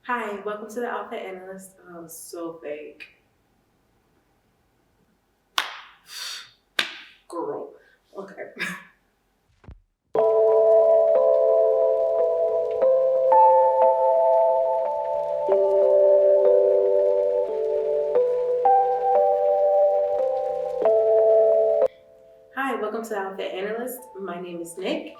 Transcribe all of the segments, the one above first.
Hi, welcome to the Outfit Analyst. Oh, so fake. Girl. Okay. Hi, welcome to the Outfit Analyst. My name is Nick,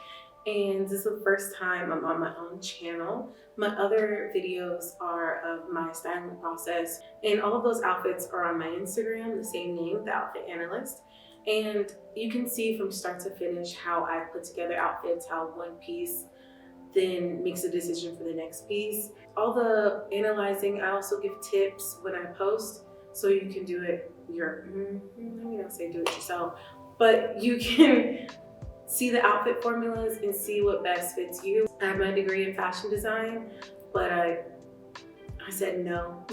and this is the first time I'm on my own channel. My other videos are of my styling process, and all of those outfits are on my Instagram, the same name, the Outfit Analyst. And you can see from start to finish how I put together outfits, how one piece then makes a decision for the next piece. All the analyzing, I also give tips when I post, so you can do it let me not say do it yourself, but you can see the outfit formulas and see what best fits you. I have my degree in fashion design, but I said no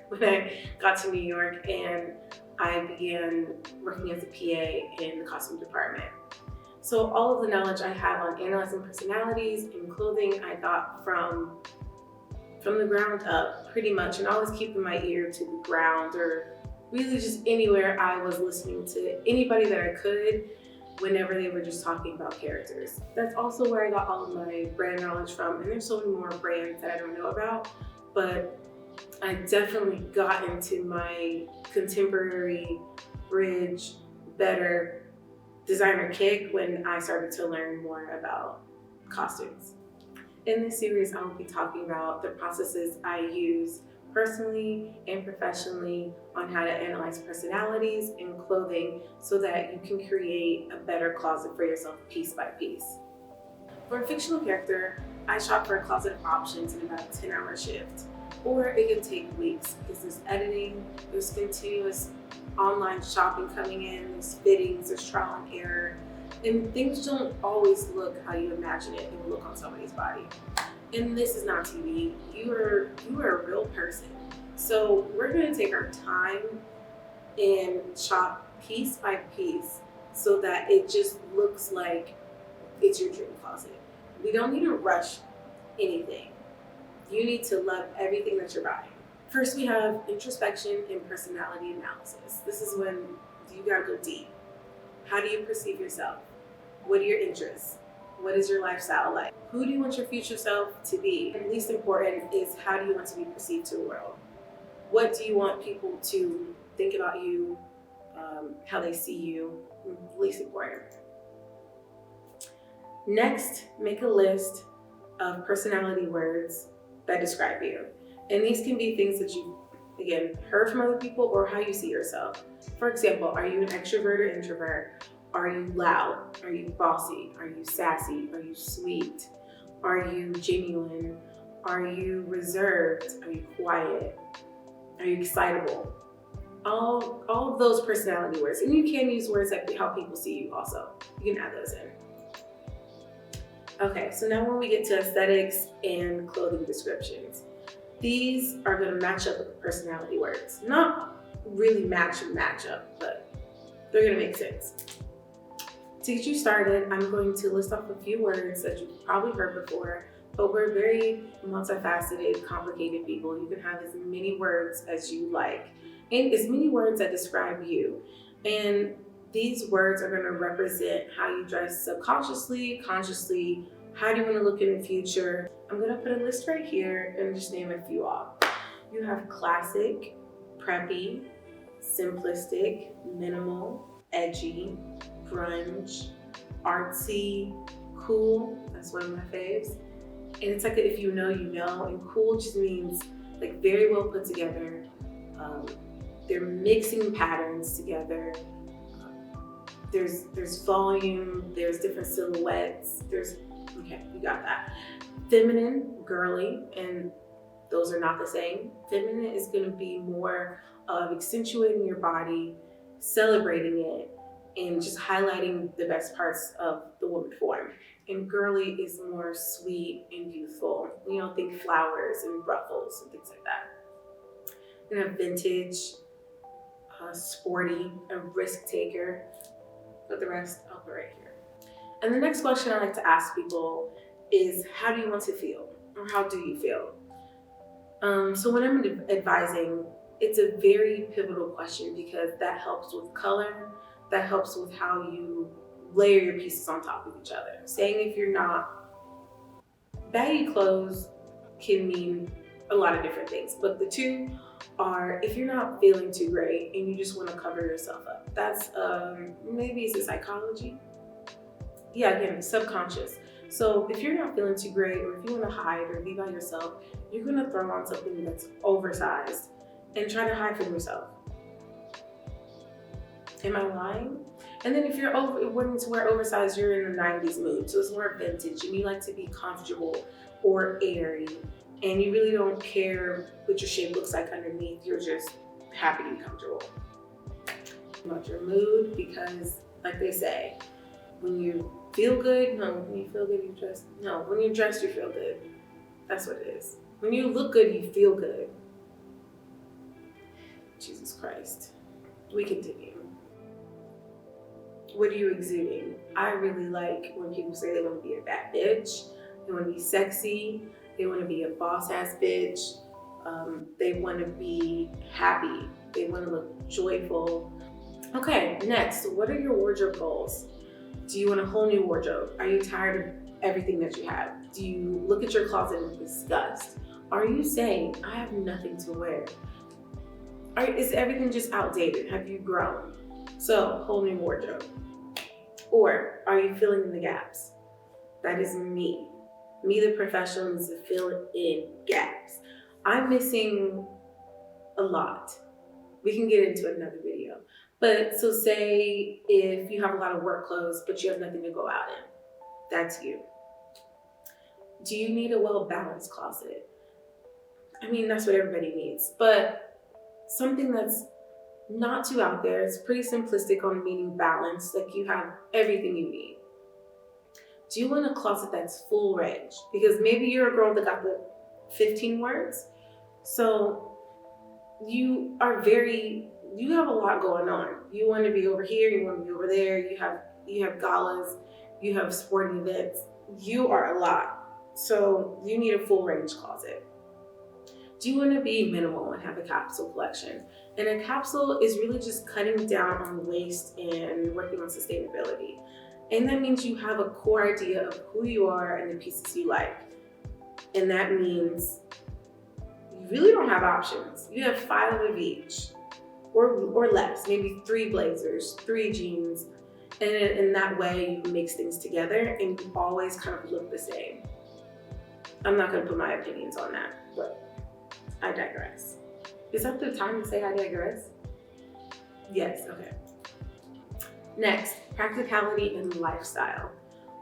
when I got to New York and I began working as a PA in the costume department. So all of the knowledge I have on analyzing personalities and clothing, I got from the ground up pretty much, and always keeping my ear to the ground or really just anywhere I was listening to anybody that I could whenever they were just talking about characters. That's also where I got all of my brand knowledge from, and there's so many more brands that I don't know about, but I definitely got into my contemporary, bridge, better designer kick when I started to learn more about costumes. In this series, I will be talking about the processes I use personally and professionally on how to analyze personalities and clothing so that you can create a better closet for yourself piece by piece. For a fictional character, I shop for a closet of options in about a 10-hour shift, or it could take weeks because there's editing, there's continuous online shopping coming in, there's fittings, there's trial and error, and things don't always look how you imagine it will look on somebody's body. And this is not TV. You are a real person. So we're gonna take our time and shop piece by piece so that it just looks like it's your dream closet. We don't need to rush anything. You need to love everything that you're buying. First, we have introspection and personality analysis. This is when you gotta go deep. How do you perceive yourself? What are your interests? What is your lifestyle like? Who do you want your future self to be? And least important is how do you want to be perceived to the world? What do you want people to think about you, how they see you? Least important. Next, make a list of personality words that describe you. And these can be things that you, again, heard from other people or how you see yourself. For example, are you an extrovert or introvert? Are you loud? Are you bossy? Are you sassy? Are you sweet? Are you genuine? Are you reserved? Are you quiet? Are you excitable? All of those personality words. And you can use words like how people see you also. You can add those in. Okay, so now when we get to aesthetics and clothing descriptions, these are going to match up with the personality words. Not really match up, but they're going to make sense. To get you started, I'm going to list off a few words that you've probably heard before, but we're very multifaceted, complicated people. You can have as many words as you like, and as many words that describe you. And these words are going to represent how you dress subconsciously, consciously, how do you want to look in the future. I'm going to put a list right here and just name a few off. You have classic, preppy, simplistic, minimal, edgy, grunge, artsy, cool. That's one of my faves. And it's like if you know, you know. And cool just means like very well put together. They're mixing patterns together. There's volume. There's different silhouettes. Okay, you got that. Feminine, girly, and those are not the same. Feminine is going to be more of accentuating your body, celebrating it, and just highlighting the best parts of the woman form. And girly is more sweet and youthful. Think flowers and ruffles and things like that. Then a vintage, sporty, a risk taker. But the rest I'll put right here. And the next question I like to ask people is, how do you want to feel? Or how do you feel? So when I'm advising, it's a very pivotal question because that helps with color, that helps with how you layer your pieces on top of each other. Saying if you're not, baggy clothes can mean a lot of different things, but the two are if you're not feeling too great and you just want to cover yourself up. That's maybe it's a psychology. Yeah, again, subconscious. So if you're not feeling too great, or if you want to hide or be by yourself, you're gonna throw on something that's oversized and try to hide from yourself. Am I lying? And then if you're wanting to wear oversized, you're in the 90s mood, so it's more vintage and you like to be comfortable or airy, and you really don't care what your shape looks like underneath, you're just happy to be comfortable. About your mood, because like they say, when you feel good, no, when you feel good, you dress. No, when you're dressed, you feel good. That's what it is. When you look good, you feel good. Jesus Christ. We continue. What are you exuding? I really like when people say they want to be a bad bitch, they want to be sexy, they want to be a boss ass bitch, they want to be happy, they want to look joyful. Okay, next, what are your wardrobe goals? Do you want a whole new wardrobe? Are you tired of everything that you have? Do you look at your closet in disgust? Are you saying, I have nothing to wear? Is everything just outdated? Have you grown? So, whole new wardrobe. Or are you filling in the gaps? That is me. Me, the professional, needs to fill in gaps. I'm missing a lot. We can get into another video. But so say if you have a lot of work clothes, but you have nothing to go out in, that's you. Do you need a well-balanced closet? I mean, that's what everybody needs, but something that's not too out there. It's pretty simplistic on meaning balance, like you have everything you need. Do you want a closet that's full range? Because maybe you're a girl that got the 15 words, so you have a lot going on. You want to be over here, you want to be over there, you have galas, you have sporting events. You are a lot. So you need a full range closet. Do you want to be minimal and have a capsule collection? And a capsule is really just cutting down on waste and working on sustainability. And that means you have a core idea of who you are and the pieces you like. And that means you really don't have options. You have 5 of each, or less, maybe 3 blazers, 3 jeans. And in that way, you mix things together and you always kind of look the same. I'm not going to put my opinions on that, but I digress. Is that the time to say I digress? Yes, okay. Next, practicality and lifestyle.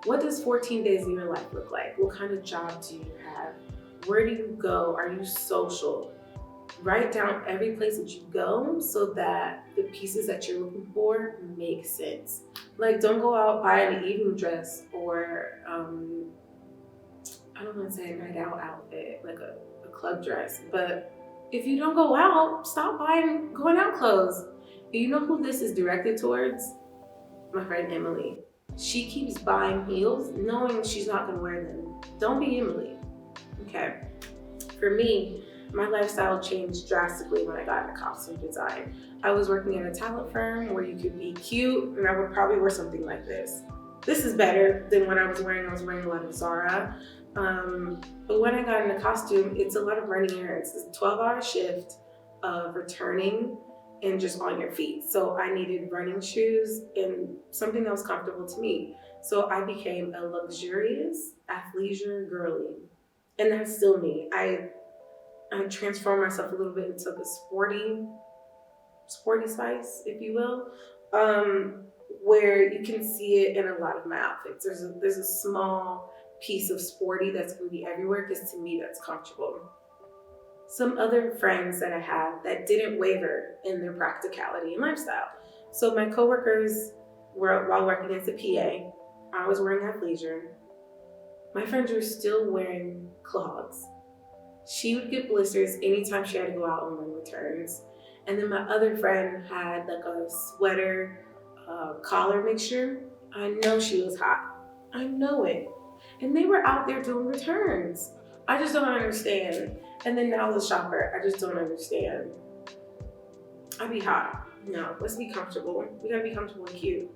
What does 14 days of your life look like? What kind of job do you have? Where do you go? Are you social? Write down every place that you go so that the pieces that you're looking for make sense. Like, don't go out, buy an evening dress or, I don't want to say a night out outfit, like a club dress, but if you don't go out, stop buying going out clothes. You know who this is directed towards? My friend Emily. She keeps buying heels knowing she's not going to wear them. Don't be Emily. Okay. For me, my lifestyle changed drastically when I got into costume design. I was working at a talent firm where you could be cute, and I would probably wear something like this. This is better than what I was wearing. I was wearing a lot of Zara. But when I got into costume, it's a lot of running errands. It's a 12-hour shift of returning and just on your feet. So I needed running shoes and something that was comfortable to me. So I became a luxurious athleisure girly. And that's still me. I transformed myself a little bit into the sporty spice, if you will, where you can see it in a lot of my outfits. There's a small piece of sporty that's going to be everywhere because to me that's comfortable. Some other friends that I have that didn't waver in their practicality and lifestyle. So my coworkers were, while working as a PA, I was wearing athleisure. My friends were still wearing clogs. She would get blisters anytime she had to go out on run returns. And then my other friend had like a sweater collar mixture. I know she was hot. I know it. And they were out there doing returns. I just don't understand. And then now as a shopper, I just don't understand. I'd be hot. No, let's be comfortable. We gotta be comfortable and cute.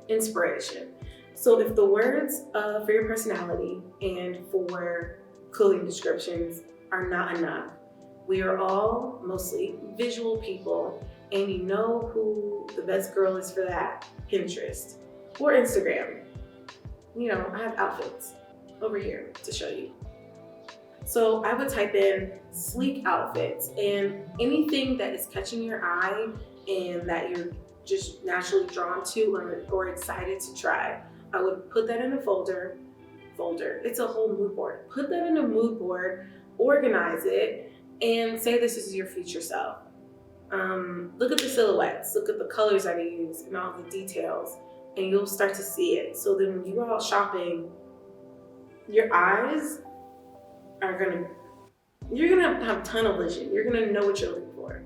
Inspiration. So if the words for your personality and for clothing descriptions are not enough, we are all mostly visual people, and you know who the best girl is for that? Pinterest or Instagram. You know, I have outfits over here to show you. So I would type in sleek outfits, and anything that is catching your eye and that you're just naturally drawn to or excited to try, I would put that in a folder. It's a whole mood board. Put that in a mood board, organize it, and say this is your future self. Look at the silhouettes, look at the colors that I use and all the details, and you'll start to see it. So then when you go out shopping, your eyes you're gonna have tunnel vision. You're gonna know what you're looking for.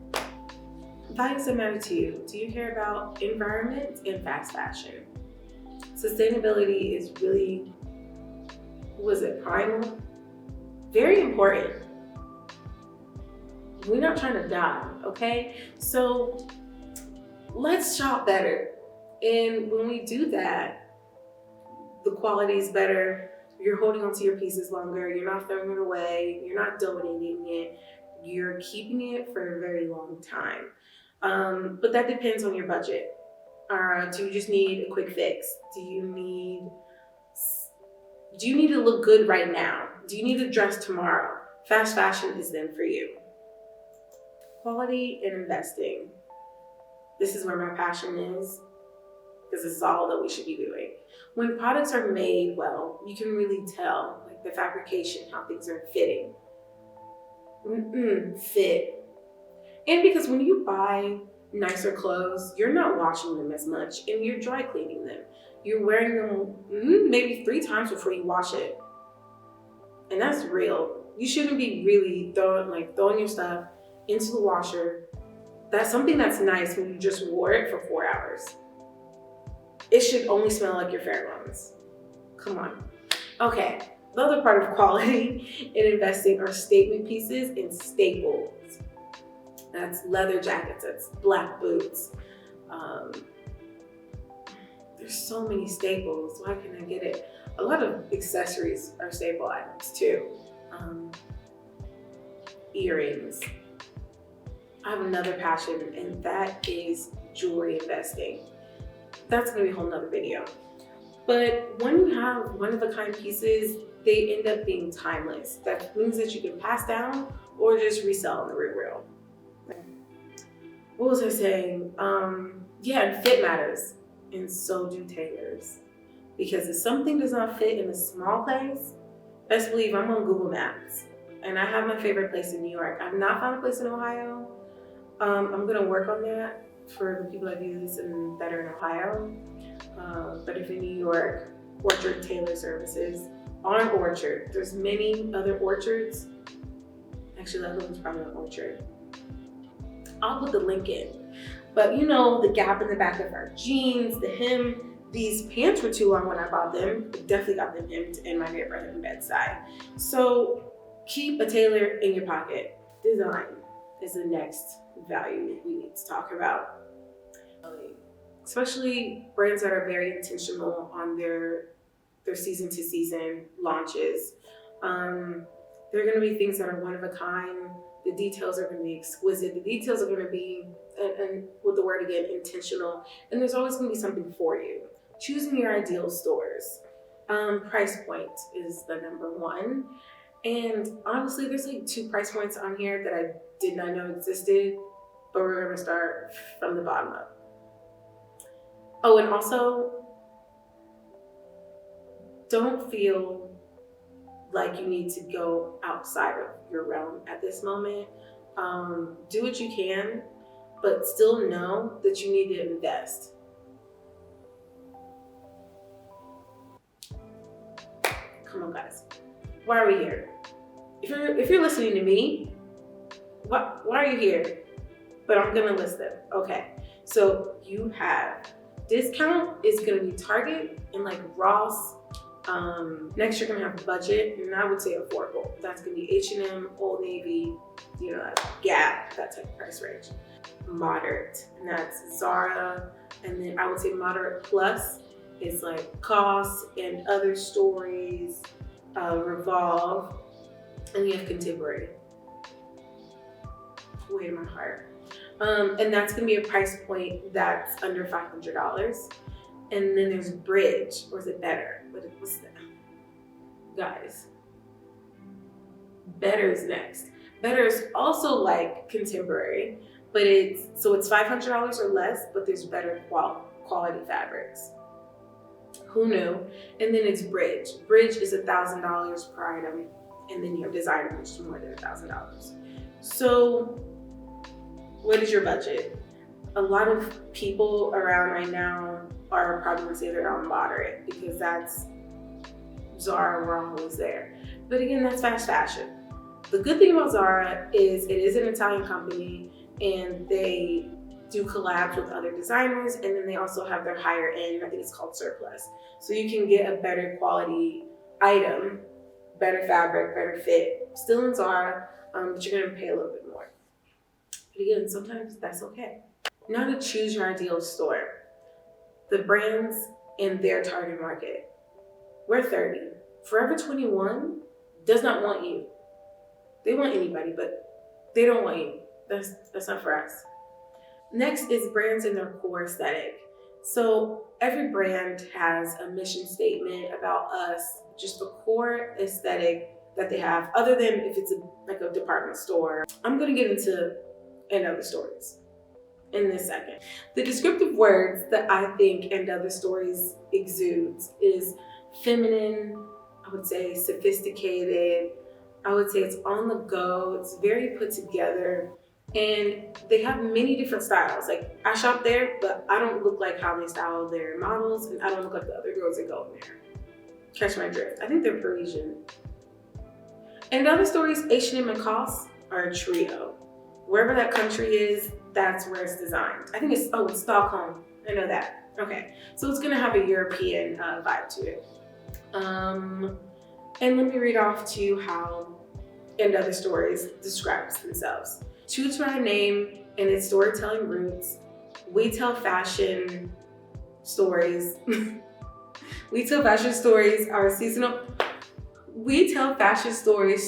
Values that matter to you. Do you care about environment and fast fashion? Sustainability is really, primal? Very important. We're not trying to die, okay? So let's shop better. And when we do that, the quality is better. You're holding onto your pieces longer. You're not throwing it away. You're not donating it. You're keeping it for a very long time. But that depends on your budget. Do you just need a quick fix? Do you need to look good right now? Do you need to dress tomorrow? Fast fashion is then for you. Quality and investing. This is where my passion is, because this is all that we should be doing. When products are made well, you can really tell, like the fabrication, how things are fitting. Fit. And because when you buy nicer clothes, you're not washing them as much and you're dry cleaning them. You're wearing them maybe 3 times before you wash it. And that's real. You shouldn't be really throwing your stuff into the washer. That's something that's nice when you just wore it for 4 hours. It should only smell like your pheromones. Come on. Okay, the other part of quality in investing are statement pieces and staples. That's leather jackets, that's black boots. There's so many staples, why can't I get it? A lot of accessories are staple items too. Earrings. I have another passion, and that is jewelry investing. That's gonna be a whole nother video. But when you have one-of-a-kind pieces, they end up being timeless. That means that you can pass down or just resell in the real world. What was I saying? Yeah, and fit matters, and so do tailors. Because if something does not fit in a small place, best believe I'm on Google Maps, and I have my favorite place in New York. I've not found a place in Ohio. I'm gonna work on that for the people that do this and that are in Ohio. But if in New York, Orchard Tailor Services, on Orchard, there's many other orchards. Actually, that one's probably an orchard. I'll put the link in. But you know, the gap in the back of our jeans, the hem, these pants were too long when I bought them. I definitely got them hemmed in my neighborhood in Bedside. So keep a tailor in your pocket. Design is the next value we need to talk about. Especially brands that are very intentional on their season to season launches. There are gonna be things that are one of a kind. The details are gonna be exquisite. The details are gonna be, and with the word again, intentional. And there's always gonna be something for you. Choosing your ideal stores. Price point is the number one. And honestly, there's like 2 price points on here that I did not know existed, but we're gonna start from the bottom up. Oh, and also, don't feel like you need to go outside of your realm at this moment. Do what you can, but still know that you need to invest. Come on, guys. Why are we here? If you're listening to me, why are you here? But I'm gonna list them. Okay. So you have discount is gonna be Target and like Ross Next, you're gonna have budget, and I would say affordable. That's gonna be H&M, Old Navy, Gap, that type of price range. Moderate, and that's Zara, and then I would say moderate plus is like COS and Other Stories, Revolve, and you have Contemporary. Way in my heart. And that's gonna be a price point that's under $500. And then there's Bridge, or is it Better? What's that? Guys, Better is next. Better is also like Contemporary, but it's $500 or less, but there's better quality fabrics. Who knew? And then it's Bridge. Bridge is $1,000 per item, and then you have designer, which is more than $1,000. So what is your budget? A lot of people around right now are probably gonna say they're on moderate because that's Zara, we're always there. But again, that's fast fashion. The good thing about Zara is it is an Italian company and they do collabs with other designers, and then they also have their higher end, I think it's called surplus. So you can get a better quality item, better fabric, better fit, still in Zara, but you're gonna pay a little bit more. But again, sometimes that's okay. Now to choose your ideal store. The brands in their target market. We're 30. Forever 21 does not want you. They want anybody, but they don't want you. That's not for us. Next is brands in their core aesthetic. So every brand has a mission statement about us, just the core aesthetic that they have, other than if it's like a department store. I'm gonna get into And Other Stories in this second. The descriptive words that I think And Other Stories exudes is feminine, I would say sophisticated, I would say it's on the go, it's very put together, and they have many different styles. Like, I shop there, but I don't look like how they style their models, and I don't look like the other girls that go in there. Catch my drift. I think they're Parisian. And Other Stories, H&M and COS are a trio. Wherever that country is, that's where it's designed. I think it's Stockholm. I know that. Okay, so it's gonna have a European vibe to it. And let me read off to you how And Other Stories describes themselves. True to our name and its storytelling roots, we tell fashion stories. We tell fashion stories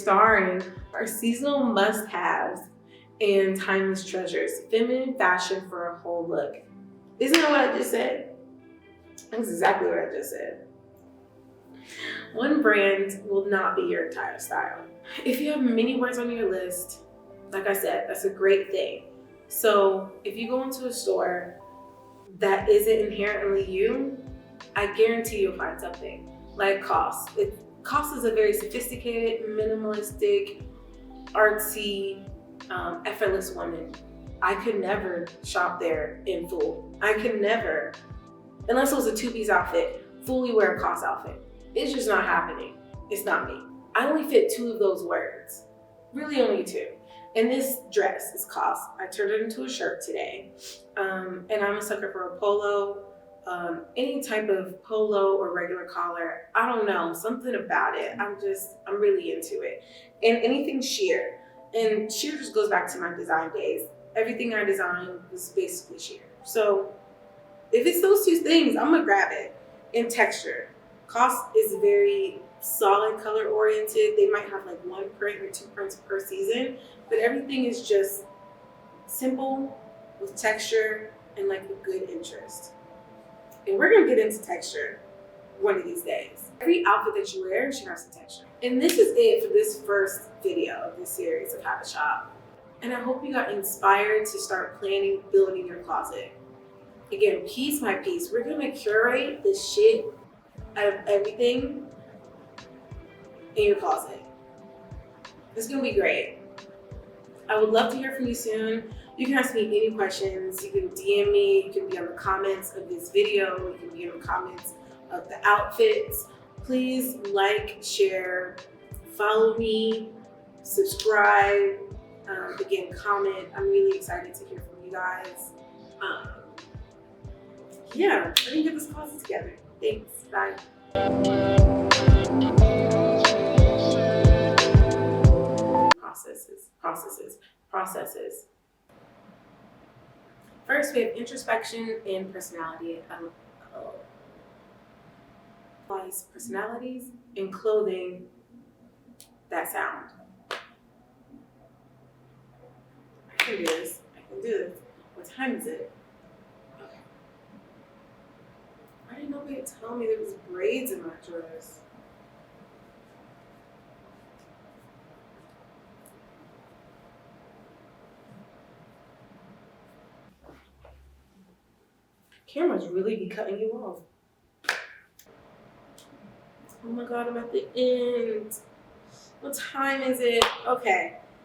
starring our seasonal must-haves and timeless treasures. Feminine fashion for a whole look. Isn't that what I just said? That's exactly what I just said. One brand will not be your entire style. If you have many words on your list, like I said, that's a great thing. So if you go into a store that isn't inherently you, I guarantee you'll find something. Like COS. COS is a very sophisticated, minimalistic, artsy, effortless woman. I could never shop there in full. I could never, unless it was a two-piece outfit, fully wear a COS outfit. It's just not happening. It's not me. I only fit 2 of those words. Really only 2. And this dress is COS. I turned it into a shirt today. And I'm a sucker for a polo. Any type of polo or regular collar. I don't know, something about it. I'm really into it. And anything sheer. And sheer just goes back to my design days. Everything I designed was basically sheer. So if it's those 2 things, I'm gonna grab it. And texture. COS is very solid color oriented. They might have like 1 print or 2 prints per season, but everything is just simple with texture and like a good interest. And we're gonna get into texture one of these days. Every outfit that you wear should have some texture. And this is it for this first video of this series of how to shop. And I hope you got inspired to start planning, building your closet. Again, piece by piece, we're gonna curate the shit out of everything in your closet. It's gonna be great. I would love to hear from you soon. You can ask me any questions. You can DM me, you can be on the comments of this video, you can be in the comments of the outfits. Please like, share, follow me, subscribe, again, comment. I'm really excited to hear from you guys. Yeah, let me get this closet together. Thanks, bye. processes. First, we have introspection and personality. Personalities and clothing that sound. I can do this. I can do this. What time is it? Okay. Why didn't nobody tell me there was braids in my dress? Cameras really be cutting you off. Oh my God, I'm at the end. What time is it? Okay.